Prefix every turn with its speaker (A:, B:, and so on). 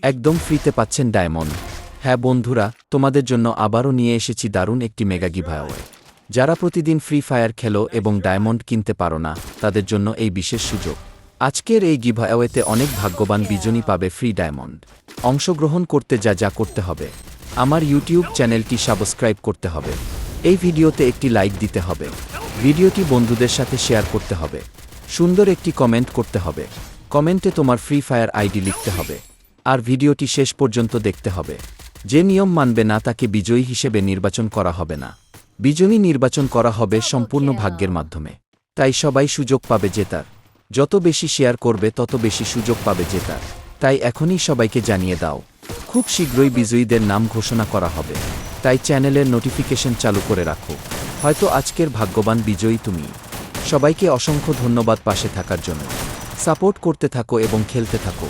A: একদম ফ্রিতে পাচ্ছেন ডায়মন্ড। হ্যাঁ বন্ধুরা, তোমাদের জন্য আবারও নিয়ে এসেছি দারুণ একটি মেগা গিভঅ্যাওয়ে। যারা প্রতিদিন ফ্রি ফায়ার খেলো এবং ডায়মন্ড কিনতে পারো না, তাদের জন্য এই বিশেষ সুযোগ। আজকের এই গিভঅ্যাওয়েতে অনেক ভাগ্যবান বিজয়ী পাবে ফ্রি ডায়মন্ড। অংশগ্রহণ করতে যা করতে হবে, আমার ইউটিউব চ্যানেলটি সাবস্ক্রাইব করতে হবে, এই ভিডিওতে একটি লাইক দিতে হবে, ভিডিওটি বন্ধুদের সাথে শেয়ার করতে হবে, সুন্দর একটি কমেন্ট করতে হবে, কমেন্টে তোমার ফ্রি ফায়ার আইডি লিখতে হবে, আর ভিডিওটি শেষ পর্যন্ত দেখতে হবে। যে নিয়ম মানবে না তাকে বিজয়ী হিসেবে নির্বাচন করা হবে না। বিজয়ী নির্বাচন করা হবে সম্পূর্ণ ভাগ্যের মাধ্যমে। তাই সবাই সুযোগ পাবে জেতার। যত বেশি শেয়ার করবে তত বেশি সুযোগ পাবে জেতার। তাই এখনই সবাইকে জানিয়ে দাও। খুব শীঘ্রই বিজয়ীদের নাম ঘোষণা করা হবে। তাই চ্যানেলের নোটিফিকেশন চালু করে রাখো। হয়তো আজকের ভাগ্যবান বিজয়ী তুমি। সবাইকে অসংখ্য ধন্যবাদ পাশে থাকার জন্য। সাপোর্ট করতে থাকো এবং খেলতে থাকো।